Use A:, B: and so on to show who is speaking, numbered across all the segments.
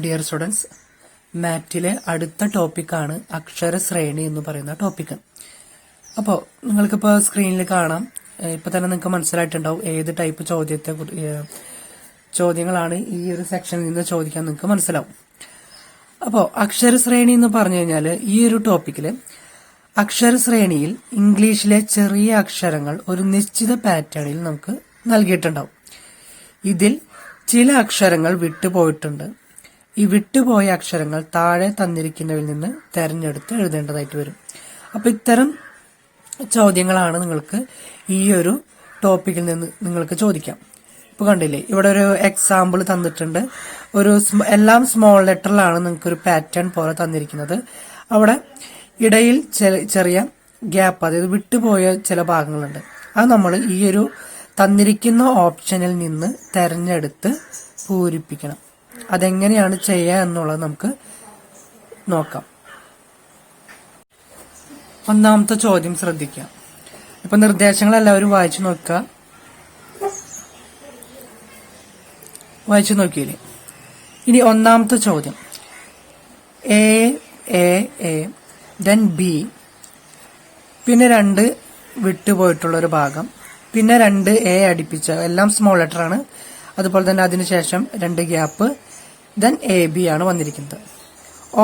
A: Dear students, മാറ്റിലെ അടുത്ത ടോപ്പിക്കാണ് അക്ഷരശ്രേണി എന്ന് പറയുന്ന ടോപ്പിക്ക്. അപ്പോൾ നിങ്ങൾക്കിപ്പോൾ സ്ക്രീനിൽ കാണാം, ഇപ്പൊ തന്നെ നിങ്ങൾക്ക് മനസ്സിലായിട്ടുണ്ടാവും ഏത് ടൈപ്പ് ചോദ്യങ്ങളാണ് ഈ ഒരു സെക്ഷനിൽ നിന്ന് ചോദിക്കാൻ നിങ്ങൾക്ക് മനസ്സിലാവും. അപ്പോൾ അക്ഷരശ്രേണി എന്ന് പറഞ്ഞു കഴിഞ്ഞാൽ ഈ ഒരു ടോപ്പിക്കില് അക്ഷരശ്രേണിയിൽ ഇംഗ്ലീഷിലെ ചെറിയ അക്ഷരങ്ങൾ ഒരു നിശ്ചിത പാറ്റേണിൽ നമുക്ക് നൽകിയിട്ടുണ്ടാവും. ഇതിൽ ചില അക്ഷരങ്ങൾ വിട്ടുപോയിട്ടുണ്ട്. ഈ വിട്ടുപോയ അക്ഷരങ്ങൾ താഴെ തന്നിരിക്കുന്നവയിൽ നിന്ന് തെരഞ്ഞെടുത്ത് എഴുതേണ്ടതായിട്ട് വരും. അപ്പൊ ഇത്തരം ചോദ്യങ്ങളാണ് നിങ്ങൾക്ക് ഈ ഒരു ടോപ്പിക്കിൽ നിന്ന് നിങ്ങൾക്ക് ചോദിക്കാം. ഇപ്പൊ കണ്ടില്ലേ, ഇവിടെ ഒരു എക്സാമ്പിൾ തന്നിട്ടുണ്ട്. എല്ലാം സ്മോൾ ലെറ്ററിലാണ് നിങ്ങൾക്ക് ഒരു പാറ്റേൺ പോലെ തന്നിരിക്കുന്നത്. അവിടെ ഇടയിൽ ചെറിയ ഗ്യാപ്പ്, അതായത് വിട്ടുപോയ ചില ഭാഗങ്ങളുണ്ട്. അത് നമ്മൾ ഈ ഒരു തന്നിരിക്കുന്ന ഓപ്ഷനിൽ നിന്ന് തെരഞ്ഞെടുത്ത് പൂരിപ്പിക്കണം. അതെങ്ങനെയാണ് ചെയ്യുക എന്നുള്ളത് നമുക്ക് നോക്കാം. ഒന്നാമത്തെ ചോദ്യം ശ്രദ്ധിക്കാം. ഇപ്പൊ നിർദ്ദേശങ്ങൾ എല്ലാവരും വായിച്ചു നോക്കുക. വായിച്ചു നോക്കിയില്ലേ? ഇനി ഒന്നാമത്തെ ചോദ്യം, A A A then B, പിന്നെ 2 വിട്ടുപോയിട്ടുള്ള ഒരു ഭാഗം, പിന്നെ 2 എ അടുപ്പിച്ച, എല്ലാം സ്മോൾ ലെറ്റർ ആണ്. അതുപോലെ തന്നെ അതിനുശേഷം 2 ഗ്യാപ്പ്, ദെൻ എ ബി ആണ് വന്നിരിക്കുന്നത്.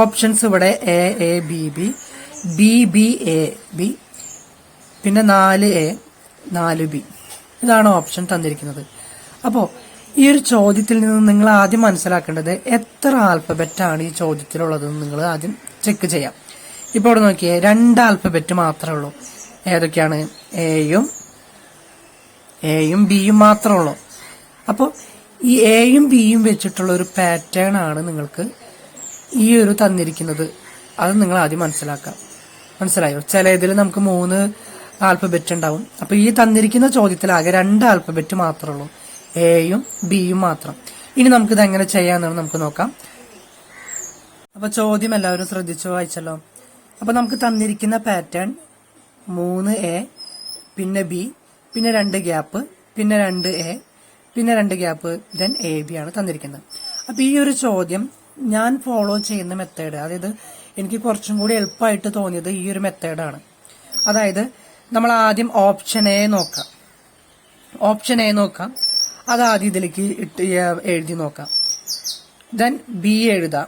A: ഓപ്ഷൻസ് ഇവിടെ A A B B, B B A B, പിന്നെ 4 എ 4 ബി. ഇതാണ് ഓപ്ഷൻ തന്നിരിക്കുന്നത്. അപ്പോൾ ഈ ഒരു ചോദ്യത്തിൽ നിന്ന് നിങ്ങൾ ആദ്യം മനസ്സിലാക്കേണ്ടത് എത്ര ആൽഫബറ്റ് ആണ് ഈ ചോദ്യത്തിലുള്ളതെന്ന് നിങ്ങൾ ആദ്യം ചെക്ക് ചെയ്യാം. ഇപ്പോൾ ഇവിടെ നോക്കിയേ, 2 ആൽഫബറ്റ് മാത്രമേ ഉള്ളൂ. ഏതൊക്കെയാണ്? എയും ബിയും മാത്രമേ ഉള്ളൂ. അപ്പോൾ ഈ എയും ബിയും വെച്ചിട്ടുള്ള ഒരു പാറ്റേൺ ആണ് നിങ്ങൾക്ക് ഈ ഒരു തന്നിരിക്കുന്നത്. അത് നിങ്ങൾ ആദ്യം മനസ്സിലാക്കാം. മനസ്സിലായോ? ചില ഇതിൽ നമുക്ക് 3 ആൽഫബറ്റ് ഉണ്ടാവും. അപ്പൊ ഈ തന്നിരിക്കുന്ന ചോദ്യത്തിൽ ആകെ 2 ആൽഫബറ്റ് മാത്രമേ ഉള്ളൂ, എയും ബിയും മാത്രം. ഇനി നമുക്കിത് എങ്ങനെ ചെയ്യാമെന്നാണ് നമുക്ക് നോക്കാം. അപ്പൊ ചോദ്യം എല്ലാവരും ശ്രദ്ധിച്ചു വായിച്ചല്ലോ. അപ്പൊ നമുക്ക് തന്നിരിക്കുന്ന പാറ്റേൺ 3 എ, പിന്നെ ബി, പിന്നെ 2 ഗ്യാപ്പ്, പിന്നെ 2 എ, പിന്നെ 2 ഗ്യാപ്പ്, ദെൻ എ ബി ആണ് തന്നിരിക്കുന്നത്. അപ്പൊ ഈ ഒരു ചോദ്യം ഞാൻ ഫോളോ ചെയ്യുന്ന മെത്തേഡ്, അതായത് എനിക്ക് കുറച്ചും കൂടി എളുപ്പമായിട്ട് തോന്നിയത് ഈ ഒരു മെത്തേഡാണ്. അതായത് നമ്മൾ ആദ്യം ഓപ്ഷൻ എ നോക്കാം. അത് ആദ്യം ഇതിലേക്ക് എഴുതി നോക്കാം. ദെൻ ബി എഴുതാം.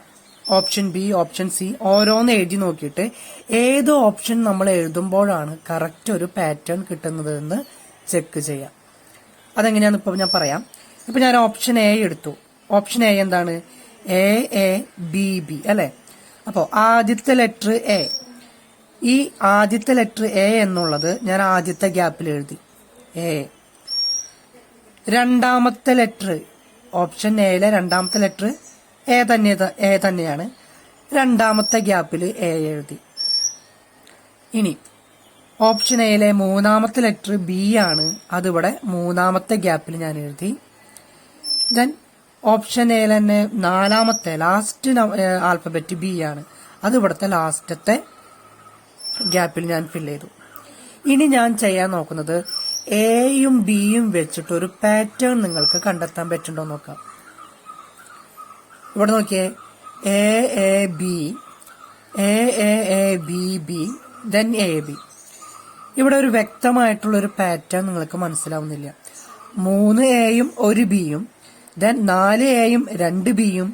A: ഓപ്ഷൻ ബി, ഓപ്ഷൻ സി, ഓരോന്ന് എഴുതി നോക്കിയിട്ട് ഏത് ഓപ്ഷൻ നമ്മൾ എഴുതുമ്പോഴാണ് കറക്റ്റ് ഒരു പാറ്റേൺ കിട്ടുന്നത് എന്ന് ചെക്ക് ചെയ്യാം. അതെങ്ങനെയാന്ന് ഇപ്പൊ ഞാൻ പറയാം. ഇപ്പൊ ഞാൻ ഓപ്ഷൻ എ എടുത്തു. ഓപ്ഷൻ എ എന്താണ്? എ എ ബി ബി അല്ലെ? അപ്പോ ആദ്യത്തെ ലെറ്റർ എ, ഈ ആദ്യത്തെ ലെറ്റർ എ എന്നുള്ളത് ഞാൻ ആദ്യത്തെ ഗ്യാപ്പിൽ എഴുതി എ. രണ്ടാമത്തെ ലെറ്റർ, ഓപ്ഷൻ എയിലെ രണ്ടാമത്തെ ലെറ്റർ എ തന്നെയാണ്. രണ്ടാമത്തെ ഗ്യാപ്പിൽ എ എഴുതി. ഇനി ഓപ്ഷൻ എയിലെ 3ാമത്തെ ലെറ്റർ ബി ആണ്. അതിവിടെ 3ാമത്തെ ഗ്യാപ്പിൽ ഞാൻ എഴുതി. ദെൻ ഓപ്ഷൻ എയിൽ തന്നെ 4ാമത്തെ ലാസ്റ്റ് ആൽഫബറ്റ് ബി ആണ്. അത് ഇവിടുത്തെ ലാസ്റ്റത്തെ ഗ്യാപ്പിൽ ഞാൻ ഫിൽ ചെയ്തു. ഇനി ഞാൻ ചെയ്യാൻ നോക്കുന്നത് എയും ബിയും വെച്ചിട്ട് ഒരു പാറ്റേൺ നിങ്ങൾക്ക് കണ്ടെത്താൻ പറ്റുണ്ടോ നോക്കാം. ഇവിടെ നോക്കിയേ, A A B, A A A B B, then A B. ഇവിടെ ഒരു വ്യക്തമായിട്ടുള്ള ഒരു പാറ്റേൺ നിങ്ങൾക്ക് മനസ്സിലാവുന്നില്ല. 3 എയും 1 ബിയും, ദെൻ 4 എയും 2 ബിയും,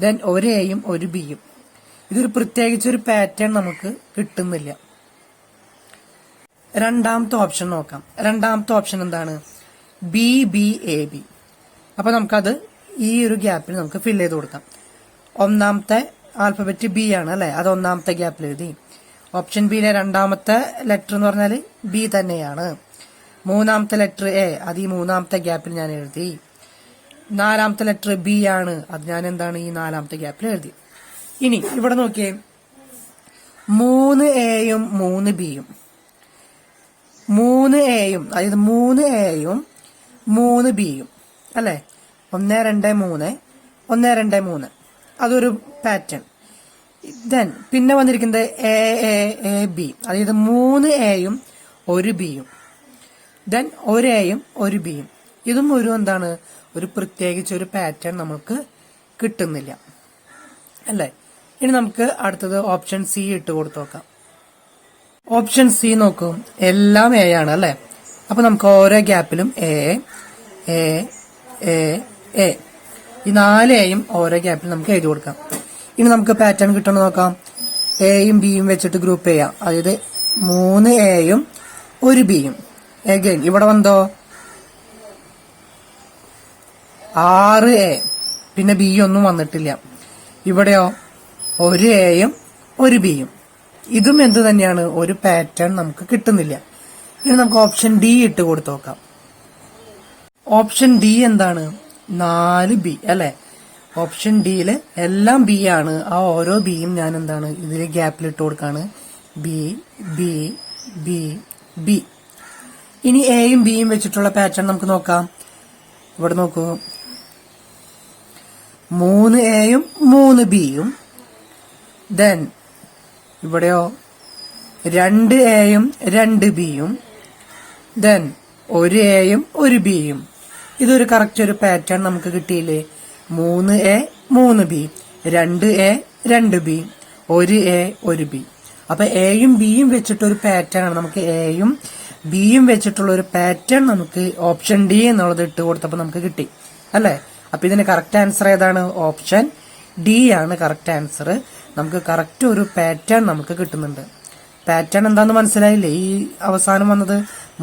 A: ദെൻ 1 എയും 1 ബിയും. ഇതൊരു പ്രത്യേകിച്ചൊരു പാറ്റേൺ നമുക്ക് കിട്ടുന്നില്ല. രണ്ടാമത്തെ ഓപ്ഷൻ നോക്കാം. രണ്ടാമത്തെ ഓപ്ഷൻ എന്താണ്? B B A B. അപ്പൊ നമുക്കത് ഈ ഒരു ഗ്യാപ്പിൽ നമുക്ക് ഫിൽ ചെയ്ത് കൊടുക്കാം. 1ാമത്തെ ആൽഫബറ്റ് ബി ആണ് അല്ലെ? അത് 1ാമത്തെ ഗ്യാപ്പിൽ എഴുതി. ഓപ്ഷൻ ബിയിലെ 2ാമത്തെ ലെറ്റർ എന്ന് പറഞ്ഞാൽ ബി തന്നെയാണ്. 3ാമത്തെ ലെറ്റർ എ, അത് ഈ 3ാമത്തെ ഗ്യാപ്പിൽ ഞാൻ എഴുതി. 4ാമത്തെ ലെറ്റർ ബി ആണ്, അത് ഞാൻ എന്താണ് ഈ 4ാമത്തെ ഗ്യാപ്പിൽ എഴുതി. ഇനി ഇവിടെ നോക്കിയേ, 3 എയും 3 ബിയും, 3 എയും, അതായത് 3 എയും 3 ബിയും അല്ലെ? 1 2 3, 1 2 3, അതൊരു പാറ്റേൺ. ദെൻ പിന്നെ വന്നിരിക്കുന്നത് എ എ എ ബി, അതായത് 3 എയും 1 ബിയും, ദെൻ 1 എയും 1 ബിയും. ഇതും ഒരു എന്താണ്, ഒരു പ്രത്യേകിച്ച് ഒരു പാറ്റേൺ നമുക്ക് കിട്ടുന്നില്ല. അല്ലേ? ഇനി നമുക്ക് അടുത്തത് ഓപ്ഷൻ സി ഇട്ട് കൊടുത്തു നോക്കാം. ഓപ്ഷൻ സി നോക്കൂ, എല്ലാം എ ആണ് അല്ലെ. അപ്പൊ നമുക്ക് ഓരോ ഗ്യാപ്പിലും എ എ എ എ ഈ 4 എയും ഓരോ ഗ്യാപ്പിലും നമുക്ക് എഴുതി കൊടുക്കാം. ഇനി നമുക്ക് പാറ്റേൺ കിട്ടണം നോക്കാം. എയും ബിയും വെച്ചിട്ട് ഗ്രൂപ്പ് ചെയ്യാം. അതായത് 3 എയും 1 ബിയും. എഗൈൻ ഇവിടെ വന്നോ 6 എ, പിന്നെ ബി ഒന്നും വന്നിട്ടില്ല. ഇവിടെയോ 1 എയും 1 ബിയും. ഇതും എന്ത് തന്നെയാണ്, ഒരു പാറ്റേൺ നമുക്ക് കിട്ടുന്നില്ല. ഇനി നമുക്ക് ഓപ്ഷൻ ഡി ഇട്ട് കൊടുത്തു നോക്കാം. ഓപ്ഷൻ ഡി എന്താണ്, 4 ബി അല്ലെ. ഓപ്ഷൻ ഡിയില് എല്ലാം ബി ആണ്. ആ ഓരോ ബിയും ഞാൻ എന്താണ് ഇതിൽ ഗ്യാപ്പിൽ ഇട്ട് കൊടുക്കാണ്. B B B B. ഇനി എയും ബിയും വെച്ചിട്ടുള്ള പാറ്റേൺ നമുക്ക് നോക്കാം. ഇവിടെ നോക്കൂ, 3 എയും 3 ബിയും. ദെൻ ഇവിടെയോ 2 എയും 2 ബിയും. ദെൻ 1 എയും 1 ബിയും. ഇതൊരു കറക്റ്റ് ഒരു പാറ്റേൺ നമുക്ക് കിട്ടിയില്ലേ. 3 A 3 B, 2 A 2 B, 1 A 1 B. അപ്പൊ എയും ബിയും വെച്ചിട്ടൊരു പാറ്റേൺ ആണ്. നമുക്ക് എയും ബിയും വെച്ചിട്ടുള്ള ഒരു പാറ്റേൺ നമുക്ക് ഓപ്ഷൻ ഡി എന്നുള്ളത് ഇട്ട് കൊടുത്തപ്പോ നമുക്ക് കിട്ടി അല്ലെ. അപ്പൊ ഇതിന് കറക്റ്റ് ആൻസർ ഏതാണ്, ഓപ്ഷൻ ഡി ആണ് കറക്റ്റ് ആൻസർ. നമുക്ക് കറക്റ്റ് ഒരു പാറ്റേൺ നമുക്ക് കിട്ടുന്നുണ്ട്. പാറ്റേൺ എന്താന്ന് മനസ്സിലായില്ലേ? ഈ അവസാനം വന്നത്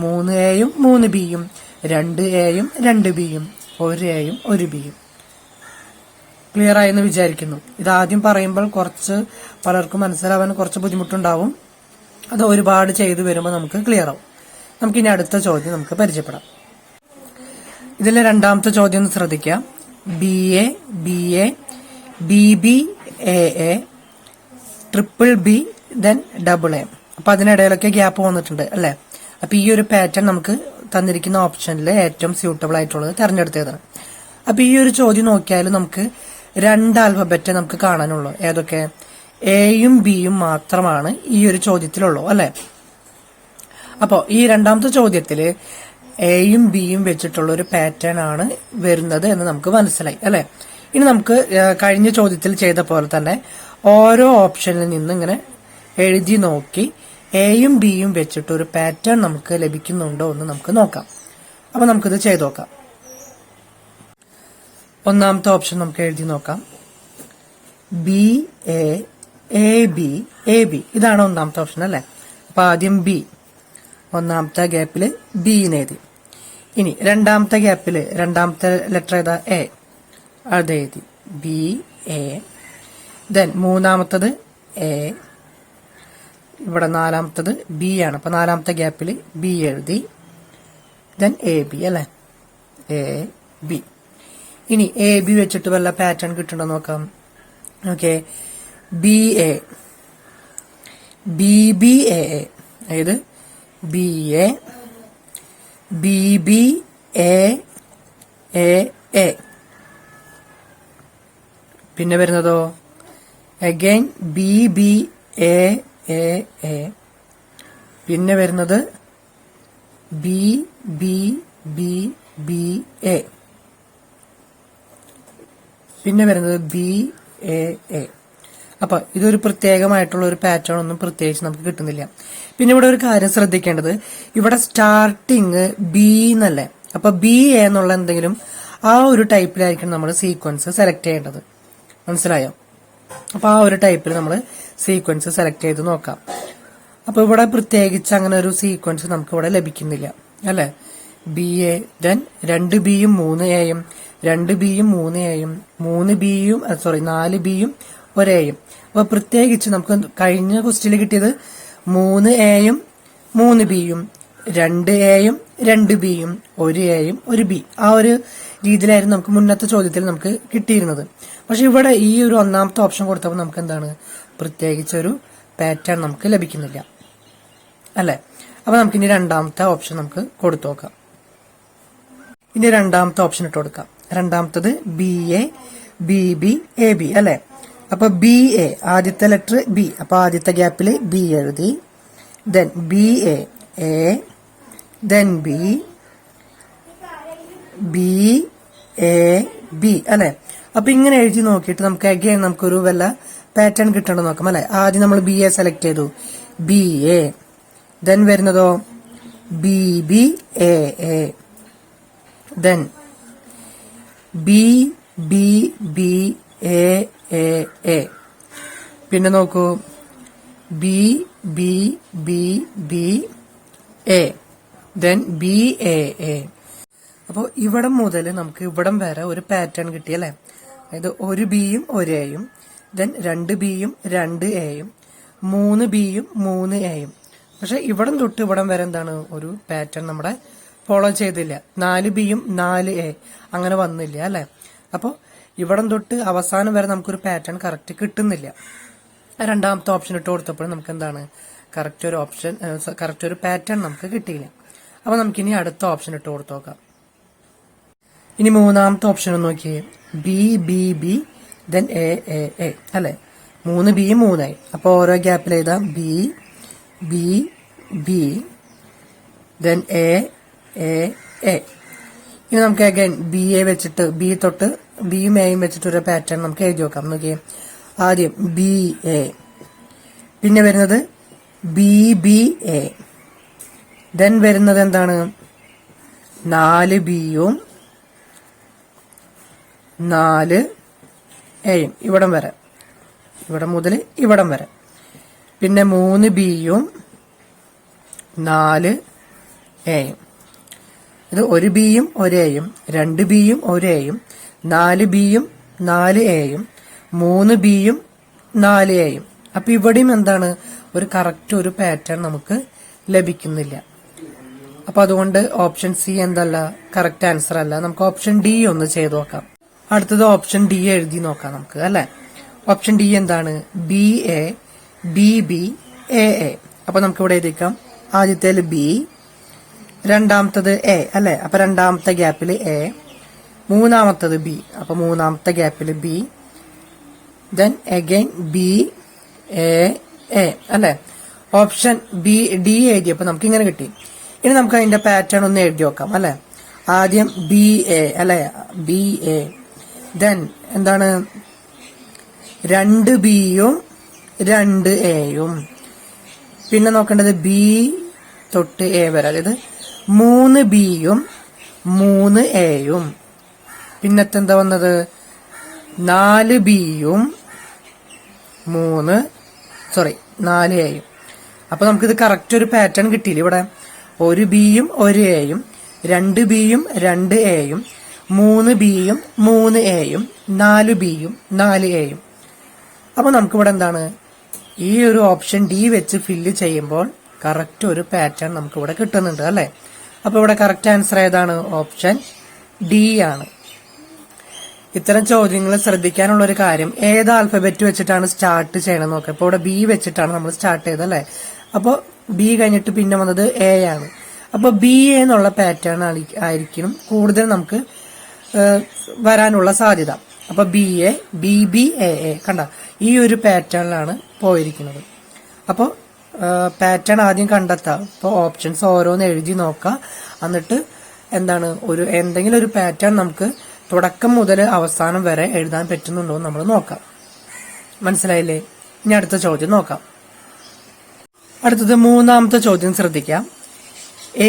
A: 3 എയും 3 ബിയും, 2 എയും 2 ബിയും, 1 എയും 1 ബിയും. ക്ലിയർ ആയെന്ന് വിചാരിക്കുന്നു. ഇതാദ്യം പറയുമ്പോൾ കുറച്ച് പലർക്കും മനസ്സിലാവാൻ കുറച്ച് ബുദ്ധിമുട്ടുണ്ടാവും. അത് ഒരുപാട് ചെയ്തു വരുമ്പോൾ നമുക്ക് ക്ലിയർ ആവും. നമുക്കിനി അടുത്ത ചോദ്യം നമുക്ക് പരിചയപ്പെടാം. ഇതിലെ രണ്ടാമത്തെ ചോദ്യം ഒന്ന് ശ്രദ്ധിക്കാം. B A B A B B A A triple B then double A. അപ്പൊ അതിനിടയിലൊക്കെ ഗ്യാപ്പ് വന്നിട്ടുണ്ട് അല്ലെ. അപ്പൊ ഈ ഒരു പാറ്റേൺ നമുക്ക് തന്നിരിക്കുന്ന ഓപ്ഷനിൽ ഏറ്റവും സ്യൂട്ടബിൾ ആയിട്ടുള്ളത് തെരഞ്ഞെടുത്തതാണ്. അപ്പൊ ഈ ഒരു ചോദ്യം നോക്കിയാൽ നമുക്ക് 2 ആൽഫബറ്റ് നമുക്ക് കാണാനുള്ളൂ. ഏതൊക്കെ? എയും ബിയും മാത്രമാണ് ഈ ഒരു ചോദ്യത്തിലുള്ളൂ അല്ലെ. അപ്പോ ഈ രണ്ടാമത്തെ ചോദ്യത്തില് എയും ബിയും വെച്ചിട്ടുള്ള ഒരു പാറ്റേൺ ആണ് വരുന്നത് എന്ന് നമുക്ക് മനസ്സിലായി അല്ലെ. ഇനി നമുക്ക് കഴിഞ്ഞ ചോദ്യത്തിൽ ചെയ്ത പോലെ തന്നെ ഓരോ ഓപ്ഷനിൽ നിന്ന് ഇങ്ങനെ എഴുതി നോക്കി എയും ബിയും വെച്ചിട്ട് ഒരു പാറ്റേൺ നമുക്ക് ലഭിക്കുന്നുണ്ടോ എന്ന് നമുക്ക് നോക്കാം. അപ്പൊ നമുക്കിത് ചെയ്തു നോക്കാം. ഒന്നാമത്തെ ഓപ്ഷൻ നമുക്ക് എഴുതി നോക്കാം. B A A B A B. ഇതാണ് ഒന്നാമത്തെ ഓപ്ഷൻ അല്ലെ. അപ്പൊ ആദ്യം ബി, ഒന്നാമത്തെ ഗ്യാപ്പില് ബി എഴുതി. ഇനി രണ്ടാമത്തെ ഗ്യാപ്പില് രണ്ടാമത്തെ ലെറ്റർ ഏതാ, എ, അത് എഴുതി ബി എ. ദെൻ മൂന്നാമത്തത് എ, ഇവിടെ നാലാമത്തത് ബി ആണ്. അപ്പൊ നാലാമത്തെ ഗ്യാപ്പിൽ ബി എഴുതി. ദെൻ എ ബി അല്ലെ, എ ബി. ഇനി എ ബി വെച്ചിട്ട് വല്ല പാറ്റേൺ കിട്ടുന്നുണ്ടോ നോക്കാം. Okay, B A B B A A, അതായത് B A B B A A A. പിന്നെ വരുന്നതോ again B B A A A. പിന്നെ വരുന്നത് B B B B A. പിന്നെ വരുന്നത് ബി എ എ. അപ്പൊ ഇതൊരു പ്രത്യേകമായിട്ടുള്ള ഒരു പാറ്റേൺ ഒന്നും പ്രത്യേകിച്ച് നമുക്ക് കിട്ടുന്നില്ല. പിന്നെ ഇവിടെ ഒരു കാര്യം ശ്രദ്ധിക്കേണ്ടത്, ഇവിടെ സ്റ്റാർട്ടിങ് ബി എന്നല്ലേ. അപ്പൊ ബി എ എന്നുള്ള എന്തെങ്കിലും ആ ഒരു ടൈപ്പിലായിരിക്കും നമ്മൾ സീക്വൻസ് സെലക്ട് ചെയ്യേണ്ടത്. മനസ്സിലായോ? അപ്പൊ ആ ഒരു ടൈപ്പിൽ നമ്മൾ സീക്വൻസ് സെലക്ട് ചെയ്ത് നോക്കാം. അപ്പൊ ഇവിടെ പ്രത്യേകിച്ച് അങ്ങനെ ഒരു സീക്വൻസ് നമുക്ക് ഇവിടെ ലഭിക്കുന്നില്ല അല്ലെ. ബി എ, ദെൻ 2 ബിയും 3 എയും, 2 ബിയും 3 എയും, 3 ബിയും 4 ബിയും 1 എയും. അപ്പൊ പ്രത്യേകിച്ച് നമുക്ക് കഴിഞ്ഞ ക്വസ്റ്റ്യനിൽ കിട്ടിയത് 3 എയും 3 ബിയും, 2 എയും 2 ബിയും, 1 എയും 1 ബി. ആ ഒരു രീതിയിലായിരുന്നു നമുക്ക് മുന്നത്തെ ചോദ്യത്തിൽ നമുക്ക് കിട്ടിയിരുന്നത്. പക്ഷെ ഇവിടെ ഈ ഒരു ഒന്നാമത്തെ ഓപ്ഷൻ കൊടുത്തപ്പോൾ നമുക്ക് എന്താണ്, പ്രത്യേകിച്ചൊരു പാറ്റേൺ നമുക്ക് ലഭിക്കുന്നില്ല അല്ലെ. അപ്പൊ നമുക്ക് ഇനി രണ്ടാമത്തെ ഓപ്ഷൻ നമുക്ക് കൊടുത്തു നോക്കാം. ഇനി രണ്ടാമത്തെ ഓപ്ഷൻ ഇട്ട് കൊടുക്കാം. രണ്ടാമത്തത് B A B B A B അല്ലെ. അപ്പൊ ബി എ, ആദ്യത്തെ ലെറ്റർ ബി, അപ്പൊ ആദ്യത്തെ ഗ്യാപ്പിൽ ബി എഴുതി. Then B A A, then B B A B അല്ലെ. അപ്പൊ ഇങ്ങനെ എഴുതി നോക്കിയിട്ട് നമുക്ക് അഗൈൻ നമുക്കൊരു വല്ല പാറ്റേൺ കിട്ടണം നോക്കാം അല്ലെ. ആദ്യം നമ്മൾ ബി എ സെലക്ട് ചെയ്തു, ബി എ. ദെൻ വരുന്നതോ B B A A. Then B B B A A A. പിന്നെ നോക്കൂ B B B B A. Then B A A. അപ്പോൾ ഇവിടം മുതൽ നമുക്ക് ഇവിടം വരെ ഒരു പാറ്റേൺ കിട്ടി അല്ലെ. അതായത് ഒരു ബിയും ഒരു എയും, ദെൻ 2 ബിയും 2 എയും, 3 ബിയും 3 എയും. പക്ഷെ ഇവിടം തൊട്ട് ഇവിടം വരെ എന്താണ് ഒരു പാറ്റേൺ നമ്മുടെ ഫോളോ ചെയ്തില്ല. 4 ബിയും 4 എ അങ്ങനെ വന്നില്ല അല്ലെ. അപ്പോൾ ഇവിടം തൊട്ട് അവസാനം വരെ നമുക്കൊരു പാറ്റേൺ കറക്റ്റ് കിട്ടുന്നില്ല. രണ്ടാമത്തെ ഓപ്ഷൻ ഇട്ട് കൊടുത്തപ്പോൾ നമുക്ക് എന്താണ് കറക്റ്റ് ഒരു പാറ്റേൺ നമുക്ക് കിട്ടിയില്ല. അപ്പൊ നമുക്കിനി അടുത്ത ഓപ്ഷൻ ഇട്ട് കൊടുത്തു നോക്കാം. ഇനി മൂന്നാമത്തെ ഓപ്ഷൻ ഒന്ന് നോക്കിയേ, B B B then A A A അല്ലെ. 3 ബിയും 3 എ. അപ്പൊ ഓരോ ഗ്യാപ്പിൽ എഴുതാം B B B then A A A. ഇനി നമുക്ക് അഗൈൻ ബി എ വെച്ചിട്ട് ബി തൊട്ട് ബിയും എയും വെച്ചിട്ട് ഒരു പാറ്റേൺ നമുക്ക് എഴുതി നോക്കാം. നോക്കിയേ, ആദ്യം ബി എ, പിന്നെ വരുന്നത് ബി ബി എ, ദെൻ വരുന്നത് എന്താണ് 4 ബിയും 4 എയും ഇവിടം വരെ, ഇവിടെ മുതൽ ഇവിടം വരെ. പിന്നെ 3 ബിയും 4 എയും. ഇത് 1 ബിയും 1 എയും, 2 ബിയും 1 എയും, 4 ബിയും 4 എയും, 3 ബിയും 4 എയും. അപ്പൊ ഇവിടെയും എന്താണ് ഒരു കറക്റ്റ് ഒരു പാറ്റേൺ നമുക്ക് ലഭിക്കുന്നില്ല. അപ്പൊ അതുകൊണ്ട് ഓപ്ഷൻ സി എന്തല്ല, കറക്റ്റ് ആൻസർ അല്ല. നമുക്ക് ഓപ്ഷൻ ഡി ഒന്ന് ചെയ്ത് നോക്കാം. അടുത്തത് ഓപ്ഷൻ ഡി എഴുതി നോക്കാം നമുക്ക് അല്ലെ. ഓപ്ഷൻ ഡി എന്താണ്, B A B B A A. അപ്പൊ നമുക്ക് ഇവിടെ എഴുതിക്കാം, ആദ്യത്തേല് ബി, രണ്ടാമത്തത് എ അല്ലെ. അപ്പൊ രണ്ടാമത്തെ ഗ്യാപ്പിൽ എ, മൂന്നാമത്തത് ബി, അപ്പൊ മൂന്നാമത്തെ ഗ്യാപ്പിൽ B, then again B A A അല്ലെ. ഓപ്ഷൻ ബി ഡി എഴുതിയപ്പോ നമുക്ക് ഇങ്ങനെ കിട്ടി. ഇനി നമുക്ക് അതിന്റെ പാറ്റേൺ ഒന്ന് എഴുതി നോക്കാം അല്ലെ. ആദ്യം ബി എ അല്ലെ, ബി എ. ദെൻ എന്താണ് 2 ബിയും 2 എയും. പിന്നെ നോക്കേണ്ടത് ബി തൊട്ട് എ വരെ, അതായത് 3 ബിയും 3 എയും. പിന്നത്തെ എന്താ വന്നത് 4 ബിയും 4 എയും. അപ്പൊ നമുക്കിത് കറക്റ്റ് ഒരു പാറ്റേൺ കിട്ടിയില്ല. ഇവിടെ 1 ബിയും 1 എയും, 2 ബിയും 2 എയും, 3 ബിയും 3 എയും, 4 ബിയും 4 എയും. അപ്പൊ നമുക്കിവിടെ എന്താണ് ഈ ഒരു ഓപ്ഷൻ ഡി വെച്ച് ഫില്ല് ചെയ്യുമ്പോൾ കറക്റ്റ് ഒരു പാറ്റേൺ നമുക്ക് ഇവിടെ കിട്ടുന്നുണ്ട് അല്ലെ. അപ്പൊ ഇവിടെ കറക്റ്റ് ആൻസർ ഏതാണ്, ഓപ്ഷൻ ഡി ആണ്. ഇത്തരം ചോദ്യങ്ങൾ ശ്രദ്ധിക്കാനുള്ള ഒരു കാര്യം, ഏത് ആൽഫബറ്റ് വെച്ചിട്ടാണ് സ്റ്റാർട്ട് ചെയ്യണം നോക്കാം. ഇപ്പൊ ഇവിടെ ബി വെച്ചിട്ടാണ് നമ്മൾ സ്റ്റാർട്ട് ചെയ്തത് അല്ലെ. അപ്പൊ ബി കഴിഞ്ഞിട്ട് പിന്നെ വന്നത് എ ആണ്. അപ്പൊ ബി എ എന്നുള്ള പാറ്റേൺ ആയിരിക്കും കൂടുതൽ നമുക്ക് വരാനുള്ള സാധ്യത. അപ്പൊ B A B B A A കണ്ട ഈ ഒരു പാറ്റേണിലാണ് പോയിരിക്കുന്നത്. അപ്പൊ പാറ്റേൺ ആദ്യം കണ്ടെത്താം. ഇപ്പോൾ ഓപ്ഷൻസ് ഓരോന്ന് എഴുതി നോക്കാം. എന്നിട്ട് എന്താണ് എന്തെങ്കിലും ഒരു പാറ്റേൺ നമുക്ക് തുടക്കം മുതൽ അവസാനം വരെ എഴുതാൻ പറ്റുന്നുണ്ടോ എന്ന് നമ്മൾ നോക്കാം. മനസ്സിലായില്ലേ? ഇനി അടുത്ത ചോദ്യം നോക്കാം. അടുത്തത് മൂന്നാമത്തെ ചോദ്യം ശ്രദ്ധിക്കാം.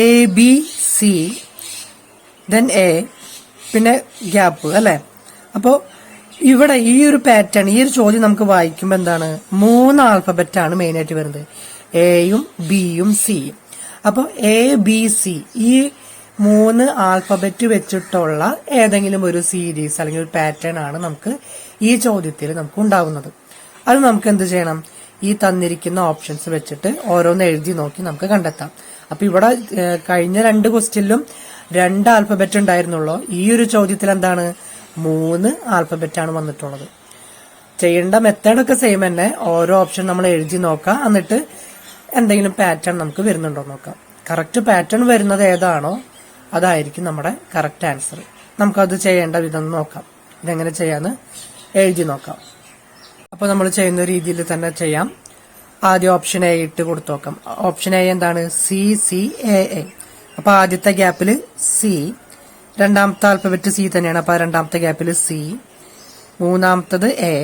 A: A B C then A പിന്നെ ഗ്യാപ്പ് അല്ലെ. അപ്പോ ഇവിടെ ഈ ഒരു പാറ്റേൺ, ഈ ഒരു ചോദ്യം നമുക്ക് വായിക്കുമ്പോൾ എന്താണ് 3 ആൽഫബറ്റ് ആണ് മെയിൻ ആയിട്ട് വരുന്നത്, എയും ബിയും സിയും. അപ്പൊ എ ബി സി ഈ 3 ആൽഫബറ്റ് വെച്ചിട്ടുള്ള ഏതെങ്കിലും ഒരു സീരീസ് അല്ലെങ്കിൽ ഒരു പാറ്റേൺ ആണ് നമുക്ക് ഈ ചോദ്യത്തിൽ നമുക്ക് ഉണ്ടാവുന്നത്. അത് നമുക്ക് എന്ത് ചെയ്യണം, ഈ തന്നിരിക്കുന്ന ഓപ്ഷൻസ് വെച്ചിട്ട് ഓരോന്ന് എഴുതി നോക്കി നമുക്ക് കണ്ടെത്താം. അപ്പൊ ഇവിടെ കഴിഞ്ഞ 2 ക്വസ്റ്റ്യനിലും 2 ആൽഫബറ്റ് ഉണ്ടായിരുന്നുള്ളൂ. ഈ ഒരു ചോദ്യത്തിൽ എന്താണ് 3 ആൽഫബറ്റ് ആണ് വന്നിട്ടുള്ളത്. ചെയ്യേണ്ട മെത്തേഡൊക്കെ സെയിം തന്നെ. ഓരോ ഓപ്ഷൻ നമ്മൾ എഴുതി നോക്കാം. എന്നിട്ട് എന്തെങ്കിലും പാറ്റേൺ നമുക്ക് വരുന്നുണ്ടോ നോക്കാം. കറക്റ്റ് പാറ്റേൺ വരുന്നത് ഏതാണോ അതായിരിക്കും നമ്മുടെ കറക്റ്റ് ആൻസർ. നമുക്കത് ചെയ്യേണ്ട വിധം നോക്കാം. ഇതെങ്ങനെ ചെയ്യാന്ന് എഴുതി നോക്കാം. അപ്പൊ നമ്മൾ ചെയ്യുന്ന രീതിയിൽ തന്നെ ചെയ്യാം. ആദ്യം ഓപ്ഷൻ എ ഇട്ട് കൊടുത്തു നോക്കാം. ഓപ്ഷൻ എ എന്താണ്, സി സി എ എ. അപ്പൊ ആദ്യത്തെ ഗ്യാപ്പിൽ സി, രണ്ടാമത്തെ ആൽഫബറ്റ് സി തന്നെയാണ്. അപ്പൊ രണ്ടാമത്തെ ഗ്യാപ്പിൽ സി, മൂന്നാമത്തത് എ,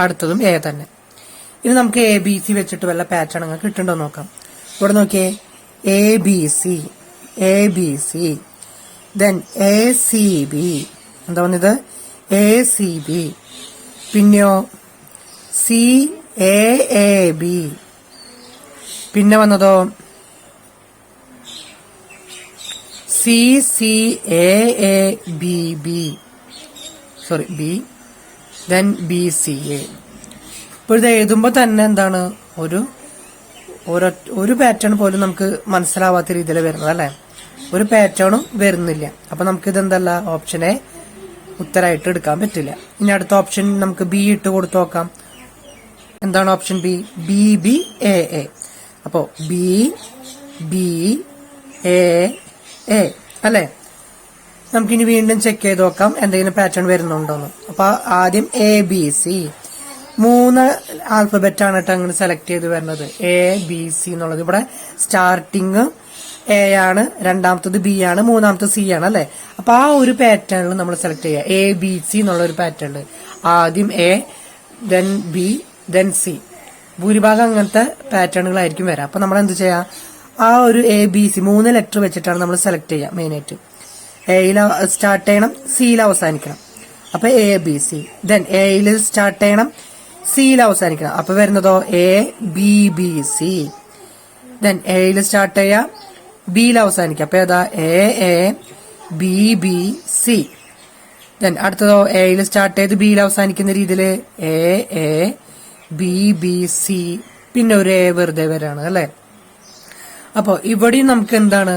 A: അടുത്തതും എ തന്നെ. ഇനി നമുക്ക് എ ബി സി വെച്ചിട്ട് വല്ല പാറ്റേൺ അങ്ങനെ കിട്ടുന്നുണ്ടോ നോക്കാം. ഇവിടെ നോക്കിയേ, A B C, A B C, then A C B, എന്താ വന്നത്, എ സി ബി, പിന്നെയോ സി എ എ ബി, പിന്നെ വന്നതോ C C A A B B, sorry B, then B C A. ഇപ്പോൾ ഇത് എഴുതുമ്പോൾ തന്നെ എന്താണ്, ഒരു പാറ്റേൺ പോലും നമുക്ക് മനസ്സിലാവാത്ത രീതിയിൽ വരുന്നത് അല്ലെ, ഒരു പാറ്റേണും വരുന്നില്ല. അപ്പൊ നമുക്ക് ഇതെന്തല്ല, ഓപ്ഷൻ എ ഉത്തരമായിട്ട് എടുക്കാൻ പറ്റില്ല. ഇനി അടുത്ത ഓപ്ഷൻ നമുക്ക് ബി ഇട്ട് കൊടുത്തു നോക്കാം. എന്താണ് option B, B B A A. അപ്പോ ബി ബി എ എ അല്ലെ. നമുക്കിനി വീണ്ടും ചെക്ക് ചെയ്ത് നോക്കാം എന്തെങ്കിലും പാറ്റേൺ വരുന്നുണ്ടോന്ന്. അപ്പൊ ആദ്യം എ ബി സി, 3 ആൽഫബറ്റ് ആണ് കേട്ടോ അങ്ങനെ സെലക്ട് ചെയ്ത് വരുന്നത്, എ ബി സി എന്നുള്ളത്. ഇവിടെ സ്റ്റാർട്ടിങ് എ ആണ്, രണ്ടാമത്തത് ബി ആണ്, മൂന്നാമത്തെ സി ആണ് അല്ലെ. അപ്പൊ ആ ഒരു പാറ്റേണിൽ നമ്മൾ സെലക്ട് ചെയ്യുക, എ ബി സി എന്നുള്ള ഒരു പാറ്റേണിൽ ആദ്യം A, then B, then C. ഭൂരിഭാഗം അങ്ങനത്തെ പാറ്റേണുകളായിരിക്കും വരാം. അപ്പൊ നമ്മൾ എന്ത് ചെയ്യാം, ആ ഒരു എ ബി സി 3 ലെറ്റർ വെച്ചിട്ടാണ് നമ്മൾ സെലക്ട് ചെയ്യുക. മെയിനായിട്ട് എയിൽ സ്റ്റാർട്ട് ചെയ്യണം, സിയിൽ അവസാനിക്കണം. അപ്പൊ എ ബി സി, ദെൻ എയിൽ സ്റ്റാർട്ട് ചെയ്യണം, സിയിൽ അവസാനിക്കണം. അപ്പൊ വരുന്നതോ A B B C, then എയിൽ സ്റ്റാർട്ട് ചെയ്യാം, ബിയിൽ അവസാനിക്കാം. അപ്പൊ ഏതാ, A A B B C. Then അടുത്തതോ എയിൽ സ്റ്റാർട്ട് ചെയ്ത് ബിയിൽ അവസാനിക്കുന്ന രീതിയിൽ A A B B C, പിന്നെ ഒരു എ വെറുതെ വരാണ് അല്ലെ. അപ്പൊ ഇവിടെയും നമുക്ക് എന്താണ്,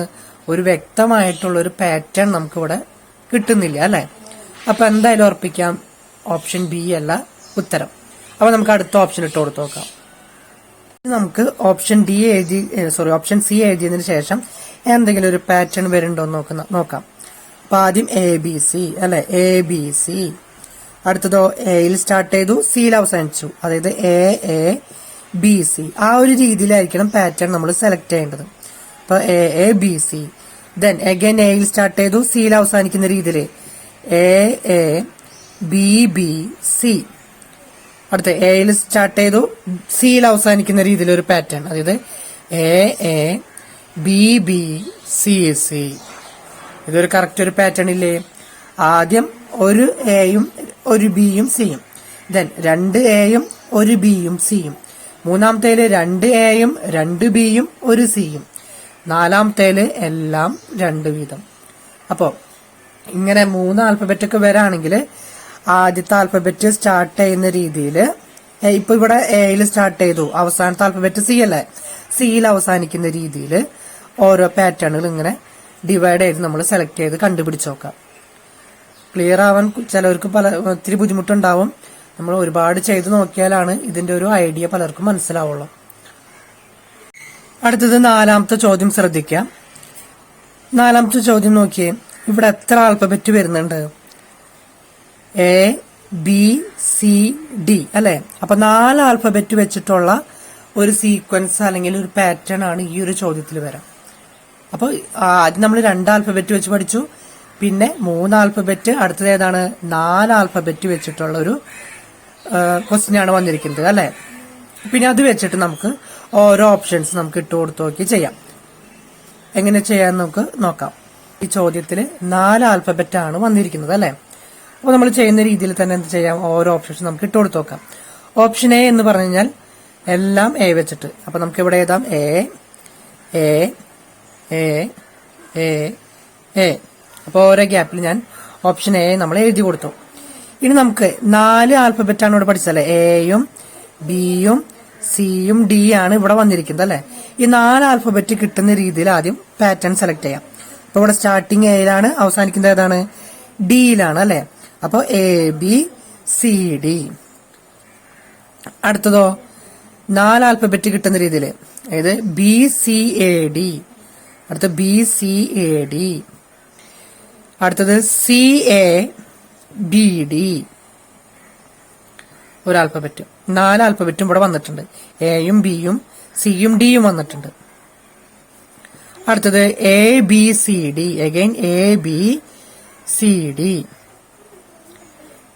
A: ഒരു വ്യക്തമായിട്ടുള്ള ഒരു പാറ്റേൺ നമുക്ക് ഇവിടെ കിട്ടുന്നില്ല അല്ലെ. അപ്പൊ എന്തായാലും ഉറപ്പിക്കാം, ഓപ്ഷൻ ബി അല്ല ഉത്തരം. അപ്പൊ നമുക്ക് അടുത്ത ഓപ്ഷൻ ഇട്ട് കൊടുത്ത് നോക്കാം. നമുക്ക് ഓപ്ഷൻ ഡി എഴുതി, ഓപ്ഷൻ സി എഴുതിയതിനു ശേഷം എന്തെങ്കിലും ഒരു പാറ്റേൺ വരുന്നുണ്ടോ നോക്കാം. അപ്പൊ ആദ്യം എ ബി സി അല്ലെ, എ ബി സി. അടുത്തതോ എയിൽ സ്റ്റാർട്ട് ചെയ്തു, സിയിൽ അവസാനിച്ചു, അതായത് എ എ ബി സി. ആ ഒരു രീതിയിലായിരിക്കണം പാറ്റേൺ നമ്മൾ സെലക്ട് ചെയ്യേണ്ടത്. അപ്പൊ A A B C, then again എയിൽ സ്റ്റാർട്ട് ചെയ്തു, സിയിൽ അവസാനിക്കുന്ന രീതിയിൽ A A B B C. അടുത്ത എയിൽ സ്റ്റാർട്ട് ചെയ്തു, സിയിൽ അവസാനിക്കുന്ന രീതിയിൽ ഒരു പാറ്റേൺ, അതായത് A A B B C C. ഇതൊരു കറക്റ്റ് ഒരു പാറ്റേൺ ഇല്ലേ. ആദ്യം ഒരു എയും ഒരു ബിയും സിയും, ദെൻ 2 എയും 1 ബിയും സിയും, മൂന്നാമത്തേല് 2 എയും 2 ബിയും 1 സിയും, നാലാമത്തേല് എല്ലാം 2 വീതം. അപ്പോ ഇങ്ങനെ 3 ആൽഫബറ്റ് ഒക്കെ വരാണെങ്കിൽ ആദ്യത്തെ ആൽഫബറ്റ് സ്റ്റാർട്ട് ചെയ്യുന്ന രീതിയിൽ, ഇപ്പൊ ഇവിടെ എയിൽ സ്റ്റാർട്ട് ചെയ്തു, അവസാനത്തെ ആൽഫബറ്റ് സി അല്ലേ, സിയിൽ അവസാനിക്കുന്ന രീതിയിൽ ഓരോ പാറ്റേണുകൾ ഇങ്ങനെ ഡിവൈഡ് ചെയ്ത് നമ്മൾ സെലക്ട് ചെയ്ത് കണ്ടുപിടിച്ച് നോക്കാം. ക്ലിയർ ആവാൻ ചിലവർക്ക് ഒത്തിരി ബുദ്ധിമുട്ടുണ്ടാവും. നമ്മൾ ഒരുപാട് ചെയ്ത് നോക്കിയാലാണ് ഇതിന്റെ ഒരു ഐഡിയ പലർക്കും മനസ്സിലാവുള്ളൂ. അടുത്തത് 4ാമത്തെ ചോദ്യം ശ്രദ്ധിക്കാം. 4ാമത്തെ ചോദ്യം നോക്കിയേ, ഇവിടെ എത്ര ആൽഫബറ്റ് വരുന്നുണ്ട്, എ ബി സി ഡി അല്ലെ. അപ്പൊ 4 ആൽഫബറ്റ് വെച്ചിട്ടുള്ള ഒരു സീക്വൻസ് അല്ലെങ്കിൽ ഒരു പാറ്റേൺ ആണ് ഈ ഒരു ചോദ്യത്തിൽ വരാം. അപ്പൊ ആദ്യം നമ്മൾ 2 ആൽഫബറ്റ് വെച്ച് പഠിച്ചു, പിന്നെ 3 ആൽഫബറ്റ്, അടുത്തത് ഏതാണ് 4 ആൽഫബറ്റ് വെച്ചിട്ടുള്ള ഒരു ക്വസ്റ്റ്യൻ ആണ് വന്നിരിക്കുന്നത് അല്ലെ. പിന്നെ അത് വെച്ചിട്ട് നമുക്ക് ഓരോ ഓപ്ഷൻസ് നമുക്ക് ഇട്ട് കൊടുത്തു നോക്കി ചെയ്യാം. എങ്ങനെ ചെയ്യാൻ നമുക്ക് നോക്കാം. ഈ ചോദ്യത്തിൽ 4 ആൽഫബറ്റ് ആണ് വന്നിരിക്കുന്നത് അല്ലെ. അപ്പൊ നമ്മൾ ചെയ്യുന്ന രീതിയിൽ തന്നെ എന്ത് ചെയ്യാം, ഓരോ ഓപ്ഷൻസ് നമുക്ക് ഇട്ട് കൊടുത്തു നോക്കാം. ഓപ്ഷൻ എ എന്ന് പറഞ്ഞു കഴിഞ്ഞാൽ എല്ലാം എ വെച്ചിട്ട്. അപ്പൊ നമുക്ക് ഇവിടെ എഴുതാം A A A A A. അപ്പൊ ഓരോ ഗ്യാപ്പിൽ ഞാൻ ഓപ്ഷൻ എ നമ്മൾ എഴുതി കൊടുത്തു. ഇനി നമുക്ക് 4 ആൽഫബറ്റ് ആണ് ഇവിടെ പഠിച്ചല്ലേ, എയും ബിയും സിയും ഡി ആണ് ഇവിടെ വന്നിരിക്കുന്നത് അല്ലെ. ഈ 4 ആൽഫബറ്റ് കിട്ടുന്ന രീതിയിൽ ആദ്യം പാറ്റേൺ സെലക്ട് ചെയ്യാം. അപ്പൊ ഇവിടെ സ്റ്റാർട്ടിങ് എയിലാണ്, അവസാനിക്കുന്നത് ഏതാണ് ഡിയിലാണ് അല്ലെ. അപ്പൊ എ ബി സി ഡി. അടുത്തതോ 4 ആൽഫബറ്റ് കിട്ടുന്ന രീതിയിൽ, അതായത് ബി സി എ ഡി, അടുത്ത ബി സി എ ഡി, അടുത്തത് സി എ ബി ഡി. ഒരു ആൽഫബറ്റ്, 4 ആൽഫബറ്റും ഇവിടെ വന്നിട്ടുണ്ട്. എയും ബിയും സിയും ഡിയും വന്നിട്ടുണ്ട്. അടുത്തത് A B C D, again A B C D.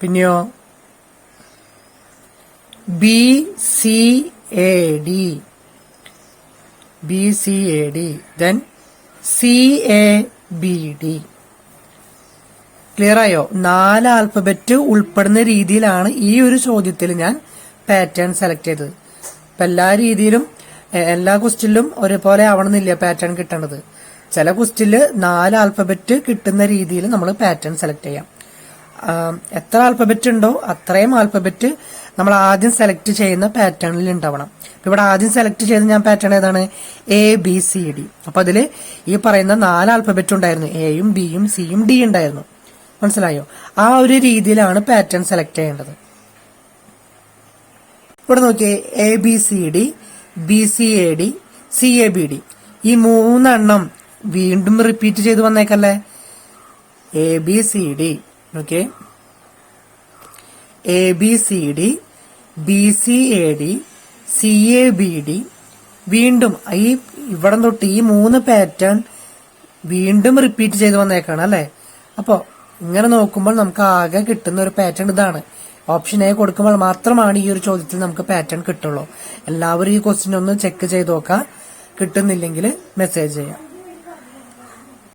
A: പിന്നെയോ BCAD, then CABD. ക്ലിയർ ആയോ? 4 ആൽഫബറ്റ് ഉൾപ്പെടുന്ന രീതിയിലാണ് ഈ ഒരു ചോദ്യത്തിൽ ഞാൻ പാറ്റേൺ സെലക്ട് ചെയ്തത്. ഇപ്പൊ എല്ലാ രീതിയിലും എല്ലാ ക്വസ്റ്റ്യനിലും ഒരേപോലെ ആവണമെന്നില്ല പാറ്റേൺ കിട്ടേണ്ടത്. ചില ക്വസ്റ്റ്യനില് 4 ആൽഫബറ്റ് കിട്ടുന്ന രീതിയിൽ നമ്മൾ പാറ്റേൺ സെലക്ട് ചെയ്യാം. എത്ര ആൽഫബറ്റ് ഉണ്ടോ അത്രയും ആൽഫബറ്റ് നമ്മൾ ആദ്യം സെലക്ട് ചെയ്യുന്ന പാറ്റേണിൽ ഉണ്ടാവണം. ഇവിടെ ആദ്യം സെലക്ട് ചെയ്ത ഞാൻ പാറ്റേൺ ഏതാണ്? ABCD. അപ്പൊ അതില് ഈ പറയുന്ന 4 ആൽഫബറ്റ് ഉണ്ടായിരുന്നു. എയും ബിയും സിയും ഡി ഉണ്ടായിരുന്നു. മനസ്സിലായോ? ആ ഒരു രീതിയിലാണ് പാറ്റേൺ സെലക്ട് ചെയ്യേണ്ടത്. ഇവിടെ നോക്കിയേ, ABCD, BCAD, CABD ഈ 3 എണ്ണം വീണ്ടും റിപ്പീറ്റ് ചെയ്ത് വന്നേക്കല്ലേ. ABCD, okay, ABCD, BCAD, CABD. വീണ്ടും ഈ ഇവിടെ തൊട്ട് ഈ 3 പാറ്റേൺ വീണ്ടും റിപ്പീറ്റ് ചെയ്ത് വന്നേക്കാണ് അല്ലെ. അപ്പോ ഇങ്ങനെ നോക്കുമ്പോൾ നമുക്ക് ആകെ കിട്ടുന്ന ഒരു പാറ്റേൺ ഇതാണ്. ഓപ്ഷൻ എ കൊടുക്കുമ്പോൾ മാത്രമാണ് ഈ ഒരു ചോദ്യത്തിൽ നമുക്ക് പാറ്റേൺ കിട്ടുള്ളൂ. എല്ലാവരും ഈ ക്വസ്റ്റ്യൻ ഒന്ന് ചെക്ക് ചെയ്ത് നോക്കാം. കിട്ടുന്നില്ലെങ്കിൽ മെസ്സേജ് ചെയ്യാം.